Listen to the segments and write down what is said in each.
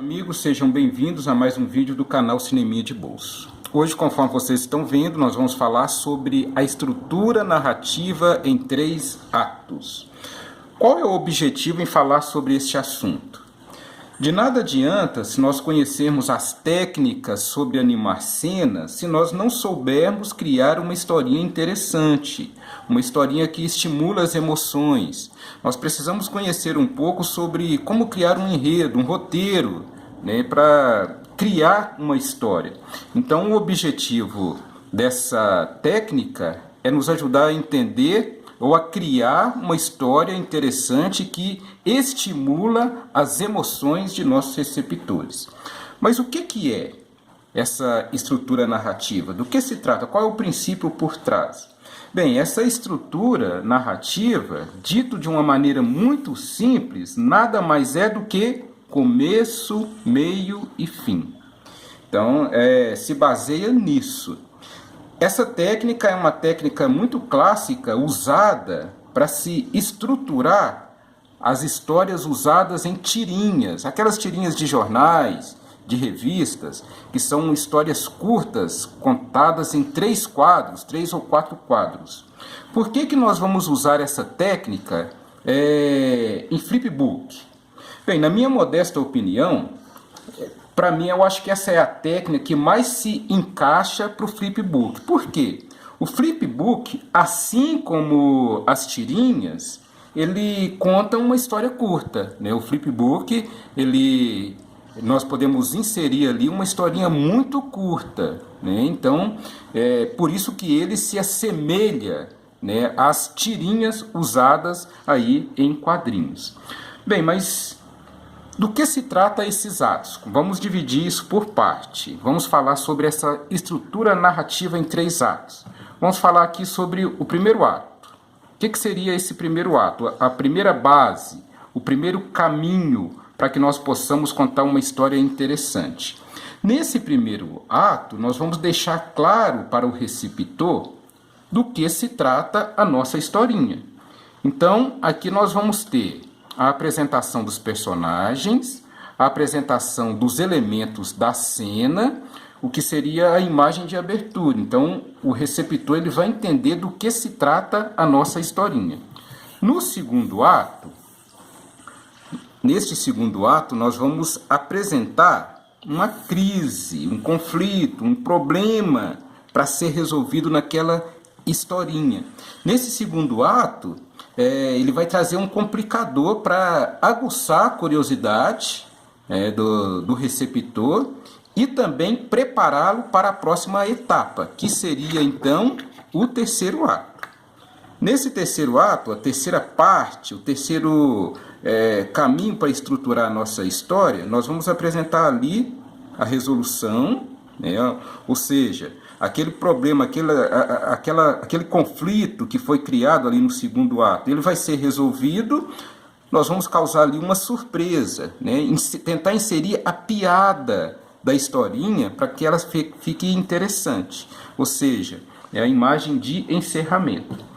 Amigos, sejam bem-vindos a mais um vídeo do canal Cineminha de Bolso. Hoje, conforme vocês estão vendo, nós vamos falar sobre a estrutura narrativa em 3 atos. Qual é o objetivo em falar sobre este assunto? De nada adianta se nós conhecermos as técnicas sobre animar cenas se nós não soubermos criar uma historinha interessante, uma historinha que estimula as emoções. Nós precisamos conhecer um pouco sobre como criar um enredo, um roteiro, para criar uma história. Então, o objetivo dessa técnica é nos ajudar a entender ou a criar uma história interessante que estimula as emoções de nossos receptores. Mas o que é essa estrutura narrativa? Do que se trata? Qual é o princípio por trás? Bem, essa estrutura narrativa, dito de uma maneira muito simples, nada mais é do que começo, meio e fim. Então, se baseia nisso. Essa técnica é uma técnica muito clássica, usada para se estruturar as histórias usadas em tirinhas, aquelas tirinhas de jornais, de revistas, que são histórias curtas, contadas em 3 quadros, 3 ou 4 quadros. Por que nós vamos usar essa técnica em flipbook? Bem, na minha modesta opinião, para mim, eu acho que essa é a técnica que mais se encaixa para o flipbook. Por quê? O flipbook, assim como as tirinhas, ele conta uma história curta, O flipbook, nós podemos inserir ali uma historinha muito curta, Então, por isso que ele se assemelha, às tirinhas usadas aí em quadrinhos. Bem, mas do que se trata esses atos? Vamos dividir isso por parte. Vamos falar sobre essa estrutura narrativa em 3 atos. Vamos falar aqui sobre o primeiro ato. O que seria esse primeiro ato? A primeira base, o primeiro caminho para que nós possamos contar uma história interessante. Nesse primeiro ato, nós vamos deixar claro para o receptor do que se trata a nossa historinha. Então, aqui nós vamos ter a apresentação dos personagens, a apresentação dos elementos da cena, o que seria a imagem de abertura. Então, o receptor ele vai entender do que se trata a nossa historinha. Neste segundo ato, nós vamos apresentar uma crise, um conflito, um problema para ser resolvido naquela historinha. Nesse segundo ato, ele vai trazer um complicador para aguçar a curiosidade do receptor e também prepará-lo para a próxima etapa, que seria então o terceiro ato. Nesse terceiro ato, a terceira parte, o terceiro caminho para estruturar a nossa história, nós vamos apresentar ali a resolução, ou seja, aquele problema, aquele conflito que foi criado ali no segundo ato, ele vai ser resolvido, nós vamos causar ali uma surpresa, tentar inserir a piada da historinha para que ela fique interessante, ou seja, é a imagem de encerramento.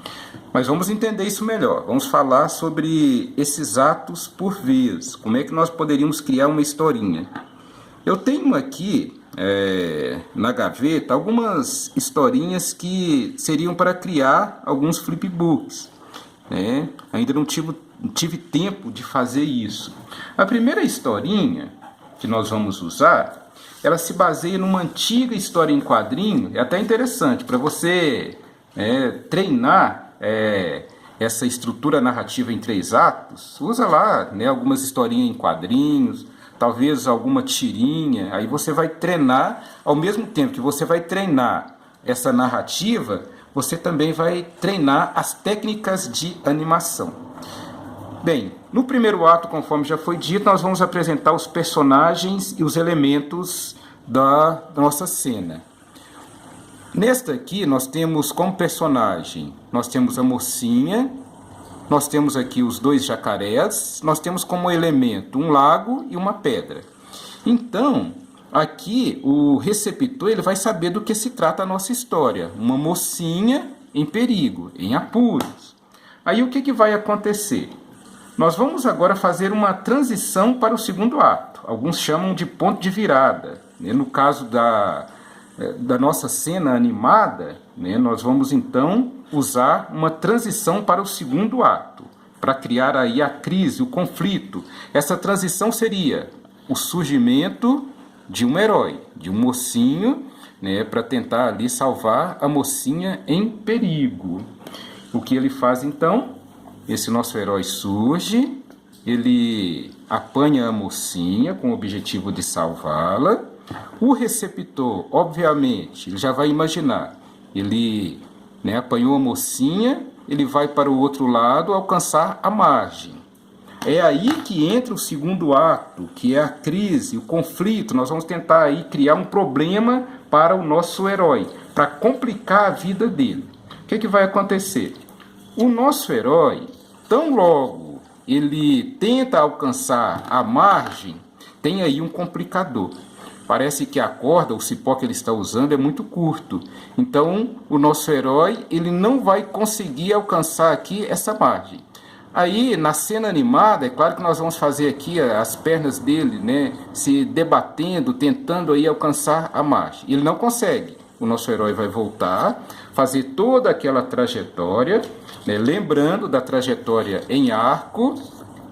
Mas vamos entender isso melhor, vamos falar sobre esses atos por vez, como é que nós poderíamos criar uma historinha. Eu tenho aqui na gaveta algumas historinhas que seriam para criar alguns flipbooks. Ainda não tive tempo de fazer isso. A primeira historinha que nós vamos usar, ela se baseia numa antiga história em quadrinho. É até interessante para você treinar essa estrutura narrativa em 3 atos. Usa lá algumas historinhas em quadrinhos, talvez alguma tirinha, aí você vai treinar, ao mesmo tempo que você vai treinar essa narrativa, você também vai treinar as técnicas de animação. Bem, no primeiro ato, conforme já foi dito, nós vamos apresentar os personagens e os elementos da nossa cena. Nesta aqui, nós temos como personagem, nós temos a mocinha, nós temos aqui os 2 jacarés, nós temos como elemento um lago e uma pedra. Então, aqui o receptor ele vai saber do que se trata a nossa história. Uma mocinha em perigo, em apuros. Aí o que vai acontecer? Nós vamos agora fazer uma transição para o segundo ato. Alguns chamam de ponto de virada. No caso da nossa cena animada, nós vamos então usar uma transição para o segundo ato, para criar aí a crise, o conflito. Essa transição seria o surgimento de um herói, de um mocinho, para tentar ali salvar a mocinha em perigo. O que ele faz então? Esse nosso herói surge, ele apanha a mocinha com o objetivo de salvá-la. O receptor, obviamente, ele já vai imaginar, ele apanhou a mocinha, ele vai para o outro lado alcançar a margem. É aí que entra o segundo ato, que é a crise, o conflito. Nós vamos tentar aí criar um problema para o nosso herói, para complicar a vida dele. O que vai acontecer? O nosso herói, tão logo ele tenta alcançar a margem, tem aí um complicador. Parece que a corda, o cipó que ele está usando é muito curto. Então, o nosso herói ele não vai conseguir alcançar aqui essa margem. Aí, na cena animada, é claro que nós vamos fazer aqui as pernas dele, se debatendo, tentando aí alcançar a margem. Ele não consegue. O nosso herói vai voltar, fazer toda aquela trajetória, lembrando da trajetória em arco,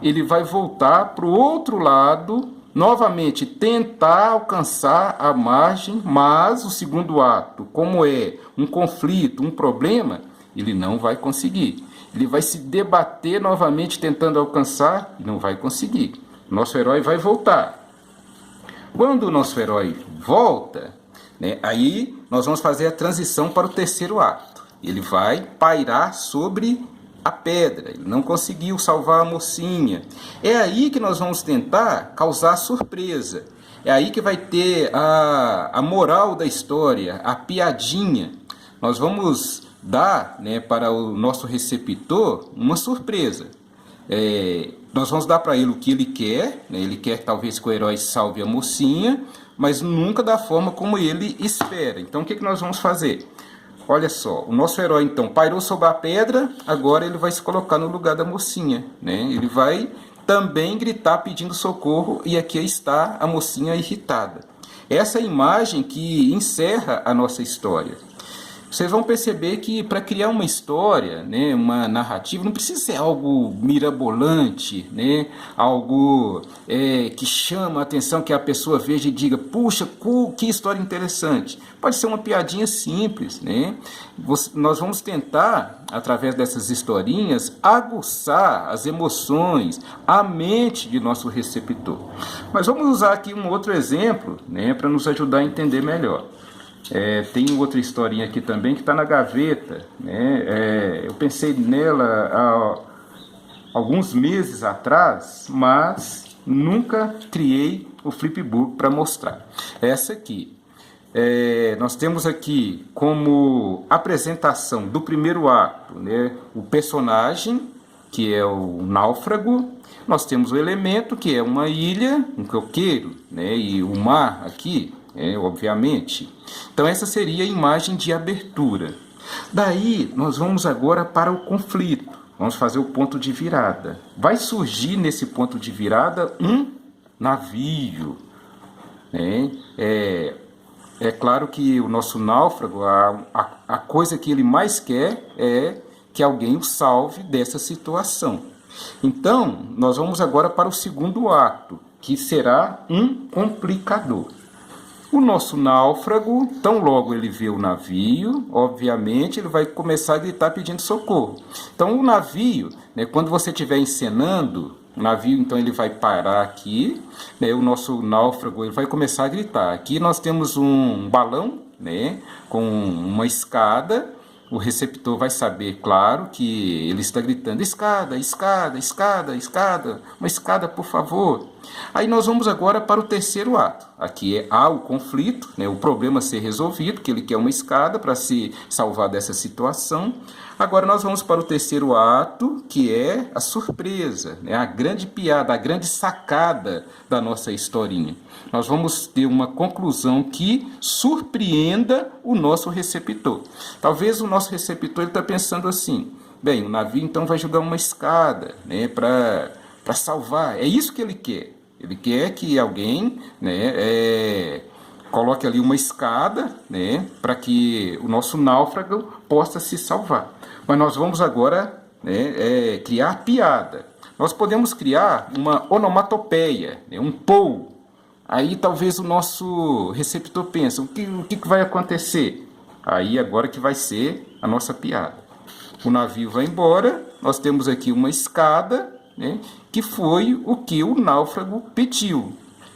ele vai voltar para o outro lado, novamente tentar alcançar a margem, mas o segundo ato, como é um conflito, um problema, ele não vai conseguir. Ele vai se debater novamente tentando alcançar e não vai conseguir. Nosso herói vai voltar. Quando o nosso herói volta, aí nós vamos fazer a transição para o terceiro ato. Ele vai pairar sobre a pedra, ele não conseguiu salvar a mocinha. É aí que nós vamos tentar causar surpresa. É aí que vai ter a moral da história, a piadinha. Nós vamos dar para o nosso receptor uma surpresa. Nós vamos dar para ele o que ele quer, ele quer talvez que o herói salve a mocinha, mas nunca da forma como ele espera. Então o que nós vamos fazer? Olha só, o nosso herói então pairou sobre a pedra, agora ele vai se colocar no lugar da mocinha, Ele vai também gritar pedindo socorro e aqui está a mocinha irritada. Essa é a imagem que encerra a nossa história. Vocês vão perceber que para criar uma história, uma narrativa, não precisa ser algo mirabolante, algo que chama a atenção, que a pessoa veja e diga, puxa, que história interessante. Pode ser uma piadinha simples. Nós vamos tentar, através dessas historinhas, aguçar as emoções, a mente de nosso receptor. Mas vamos usar aqui um outro exemplo para nos ajudar a entender melhor. Tem outra historinha aqui também que está na gaveta. Eu pensei nela há alguns meses atrás, mas nunca criei o flipbook para mostrar. Essa aqui. Nós temos aqui como apresentação do primeiro ato, o personagem, que é o náufrago. Nós temos o elemento, que é uma ilha, um coqueiro, e o mar aqui, obviamente. Então essa seria a imagem de abertura. Daí nós vamos agora para o conflito. Vamos fazer o ponto de virada. Vai surgir nesse ponto de virada um navio. É claro que o nosso náufrago, a coisa que ele mais quer é que alguém o salve dessa situação. Então nós vamos agora para o segundo ato, que será um complicador. O nosso náufrago, tão logo ele vê o navio, obviamente ele vai começar a gritar pedindo socorro. Então o navio, quando você estiver encenando, o navio então ele vai parar aqui, o nosso náufrago ele vai começar a gritar. Aqui nós temos um balão, com uma escada. O receptor vai saber, claro, que ele está gritando, escada, escada, escada, escada, uma escada, por favor. Aí nós vamos agora para o terceiro ato. Aqui há o conflito, o problema a ser resolvido, que ele quer uma escada para se salvar dessa situação. Agora nós vamos para o terceiro ato, que é a surpresa, a grande piada, a grande sacada da nossa historinha. Nós vamos ter uma conclusão que surpreenda o nosso receptor. Talvez o nosso receptor está pensando assim, Bem, o navio então vai jogar uma escada, né, para salvar. É isso que ele quer. Ele quer que alguém, né, coloque ali uma escada, né, para que o nosso náufrago possa se salvar. Mas nós vamos agora, né, criar piada. Nós podemos criar uma onomatopeia, né, um pou. Aí talvez o nosso receptor pense, o que vai acontecer? Aí agora que vai ser a nossa piada. O navio vai embora, nós temos aqui uma escada, né, que foi o que o náufrago pediu.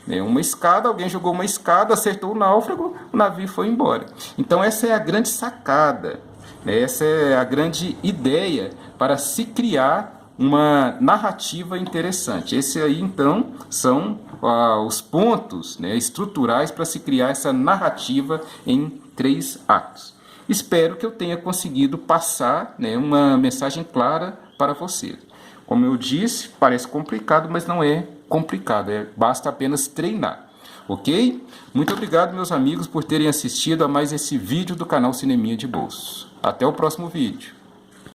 Né, uma escada, alguém jogou uma escada, acertou o náufrago, o navio foi embora. Então essa é a grande sacada, né, essa é a grande ideia para se criar uma narrativa interessante. Esse aí, então, são os pontos, né, estruturais para se criar essa narrativa em 3 atos. Espero que eu tenha conseguido passar, né, uma mensagem clara para vocês. Como eu disse, parece complicado, mas não é complicado, basta apenas treinar. Ok? Muito obrigado, meus amigos, por terem assistido a mais esse vídeo do canal Cineminha de Bolso. Até o próximo vídeo.